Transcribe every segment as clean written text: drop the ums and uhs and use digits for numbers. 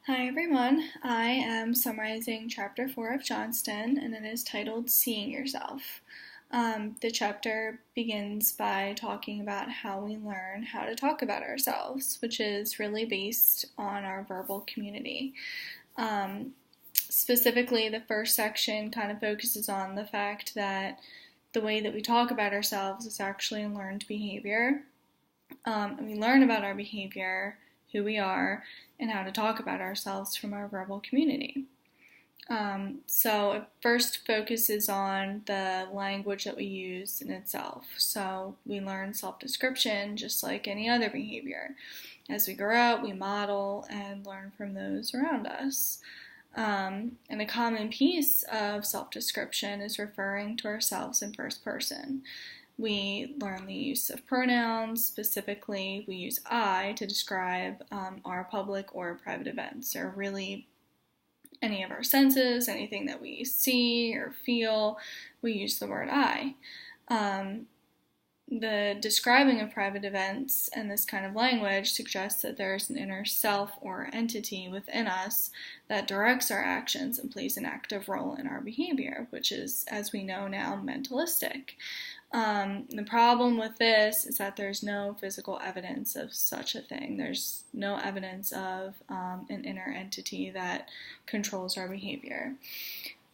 Hi everyone, I am summarizing chapter 4 of Johnston, and it is titled Seeing Yourself. The chapter begins by talking about how we learn how to talk about ourselves, which is really based on our verbal community. Specifically, the first section kind of focuses on the fact that the way that we talk about ourselves is actually a learned behavior. And we learn about our behavior, who we are, and how to talk about ourselves from our verbal community. So it first focuses on the language that we use in itself. So we learn self-description just like any other behavior. As we grow up, we model and learn from those around us. And a common piece of self-description is referring to ourselves in first person. We learn the use of pronouns. Specifically, we use I to describe our public or private events, or really any of our senses, anything that we see or feel, we use the word I. The describing of private events and this kind of language suggests that there's an inner self or entity within us that directs our actions and plays an active role in our behavior, which is, as we know now, mentalistic. The problem with this is that there's no physical evidence of such a thing. There's no evidence of an inner entity that controls our behavior.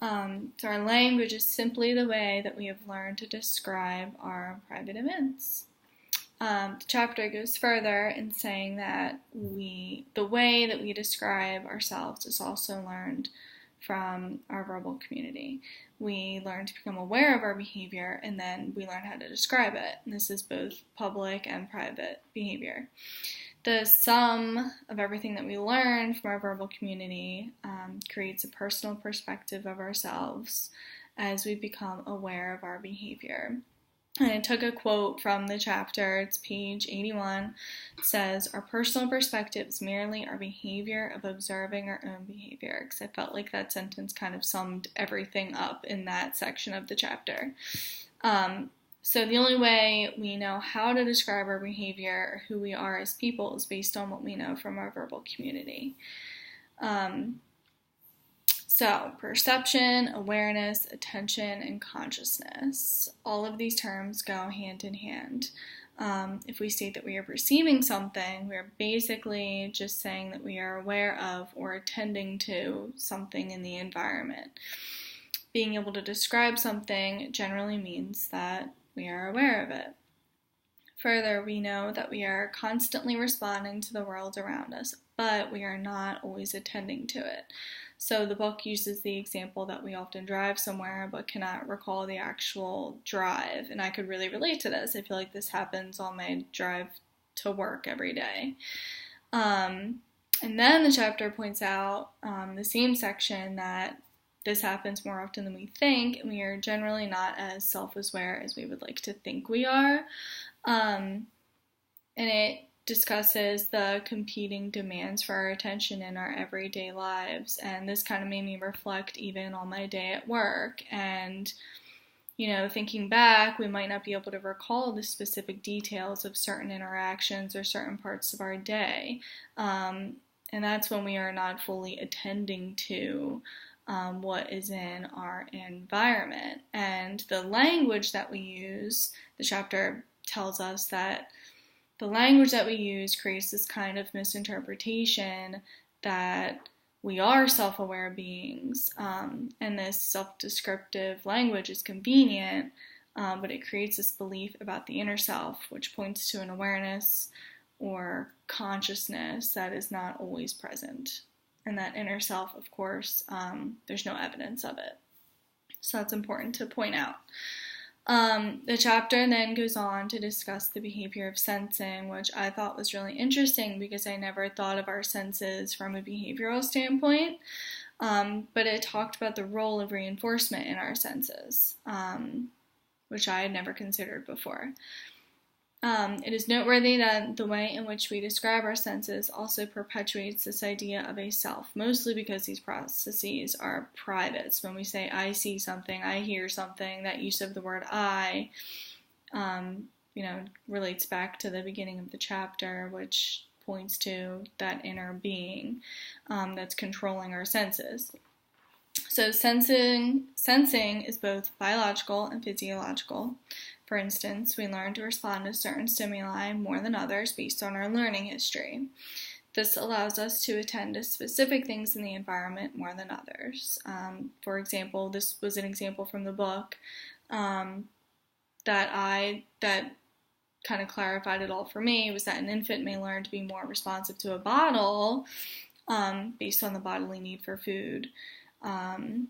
So our language is simply the way that we have learned to describe our private events. The chapter goes further in saying that the way that we describe ourselves is also learned from our verbal community. We learn to become aware of our behavior, and then we learn how to describe it. And this is both public and private behavior. The sum of everything that we learn from our verbal community creates a personal perspective of ourselves as we become aware of our behavior. And I took a quote from the chapter. It's page 81. It says, "Our personal perspective is merely our behavior of observing our own behavior," because I felt like that sentence kind of summed everything up in that section of the chapter. So the only way we know how to describe our behavior or who we are as people is based on what we know from our verbal community. So perception, awareness, attention, and consciousness. All of these terms go hand in hand. If we state that we are perceiving something, we are basically just saying that we are aware of or attending to something in the environment. Being able to describe something generally means that we are aware of it. Further, we know that we are constantly responding to the world around us, but we are not always attending to it. So the book uses the example that we often drive somewhere but cannot recall the actual drive, and I could really relate to this. I feel like this happens on my drive to work every day. And then the chapter points out the same section that this happens more often than we think, and we are generally not as self-aware as we would like to think we are. And it discusses the competing demands for our attention in our everyday lives, and this kind of made me reflect even on my day at work. And thinking back, we might not be able to recall the specific details of certain interactions or certain parts of our day, and that's when we are not fully attending to what is in our environment. And the language that we use, the chapter tells us that the language that we use creates this kind of misinterpretation that we are self-aware beings, and this self-descriptive language is convenient, but it creates this belief about the inner self, which points to an awareness or consciousness that is not always present. And that inner self, of course, there's no evidence of it. So that's important to point out. The chapter then goes on to discuss the behavior of sensing, which I thought was really interesting because I never thought of our senses from a behavioral standpoint. But it talked about the role of reinforcement in our senses, which I had never considered before. It is noteworthy that the way in which we describe our senses also perpetuates this idea of a self, mostly because these processes are private. So when we say I see something, I hear something, that use of the word I, relates back to the beginning of the chapter, which points to that inner being that's controlling our senses. So sensing is both biological and physiological. For instance, we learn to respond to certain stimuli more than others based on our learning history. This allows us to attend to specific things in the environment more than others. For example, this was an example from the book that kind of clarified it all for me, was that an infant may learn to be more responsive to a bottle based on the bodily need for food. And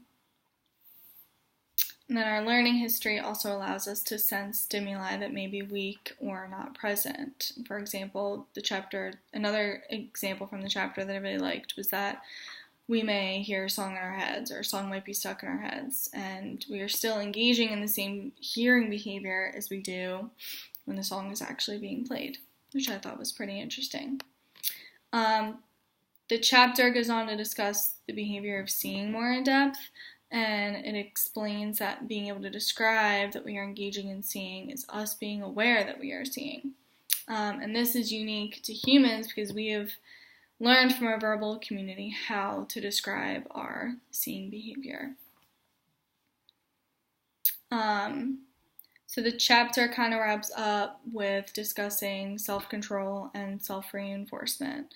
then our learning history also allows us to sense stimuli that may be weak or not present. For example, another example from the chapter that I really liked was that we may hear a song in our heads, or a song might be stuck in our heads, and we are still engaging in the same hearing behavior as we do when the song is actually being played, which I thought was pretty interesting. The chapter goes on to discuss the behavior of seeing more in depth, and it explains that being able to describe that we are engaging in seeing is us being aware that we are seeing. And this is unique to humans because we have learned from our verbal community how to describe our seeing behavior. So the chapter kind of wraps up with discussing self-control and self-reinforcement.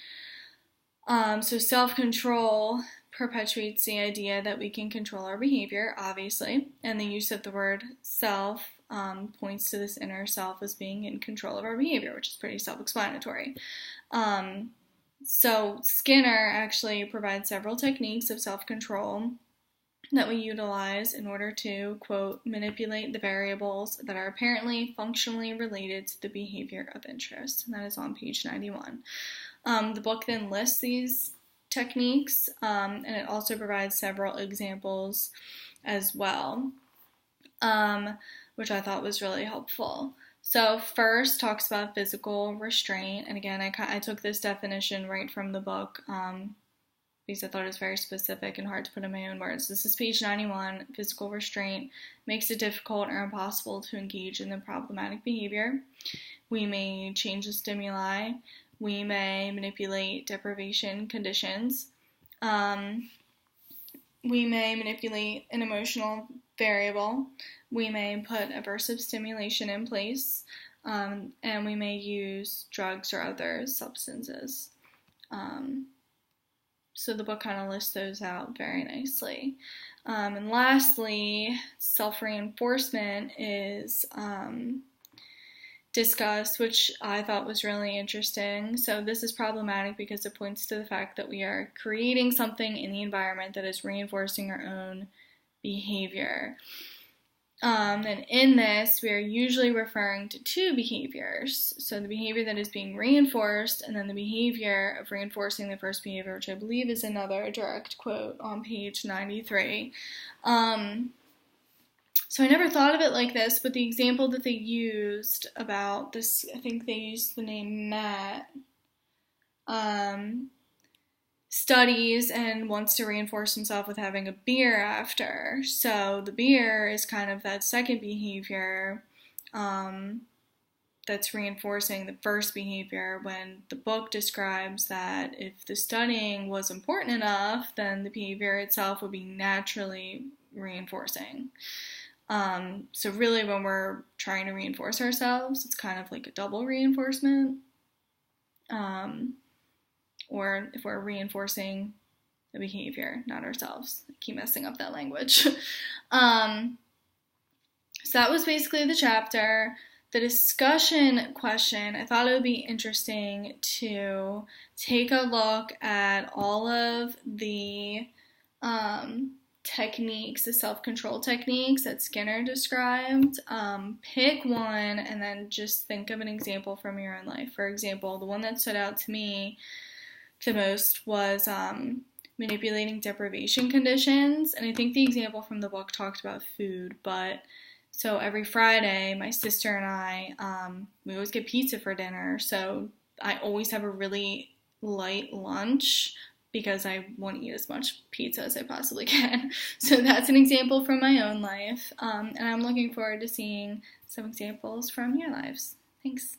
So self-control perpetuates the idea that we can control our behavior, obviously, and the use of the word self points to this inner self as being in control of our behavior, which is pretty self-explanatory. So Skinner actually provides several techniques of self-control that we utilize in order to, quote, manipulate the variables that are apparently functionally related to the behavior of interest. And that is on page 91. The book then lists these techniques, and it also provides several examples as well, which I thought was really helpful. So first talks about physical restraint, and again, I took this definition right from the book because I thought it was very specific and hard to put in my own words. This is page 91. Physical restraint makes it difficult or impossible to engage in the problematic behavior. We may change the stimuli. We may manipulate deprivation conditions. We may manipulate an emotional variable. We may put aversive stimulation in place. And we may use drugs or other substances. So the book kind of lists those out very nicely. And lastly, self-reinforcement is discussed, which I thought was really interesting. So this is problematic because it points to the fact that we are creating something in the environment that is reinforcing our own behavior. And in this, we are usually referring to two behaviors. So the behavior that is being reinforced, and then the behavior of reinforcing the first behavior, which I believe is another direct quote on page 93. So I never thought of it like this, but the example that they used about this, I think they used the name Matt, studies and wants to reinforce himself with having a beer after. So the beer is kind of that second behavior that's reinforcing the first behavior, when the book describes that if the studying was important enough, then the behavior itself would be naturally reinforcing. So really when we're trying to reinforce ourselves, it's kind of like a double reinforcement. Or if we're reinforcing the behavior, not ourselves. I keep messing up that language. So that was basically the chapter. The discussion question, I thought it would be interesting to take a look at all of the techniques, the self-control techniques that Skinner described. Pick one and then just think of an example from your own life. For example, the one that stood out to me the most was manipulating deprivation conditions, and I think the example from the book talked about food, but so every Friday my sister and I, we always get pizza for dinner, so I always have a really light lunch because I want to eat as much pizza as I possibly can. So that's an example from my own life, and I'm looking forward to seeing some examples from your lives. Thanks.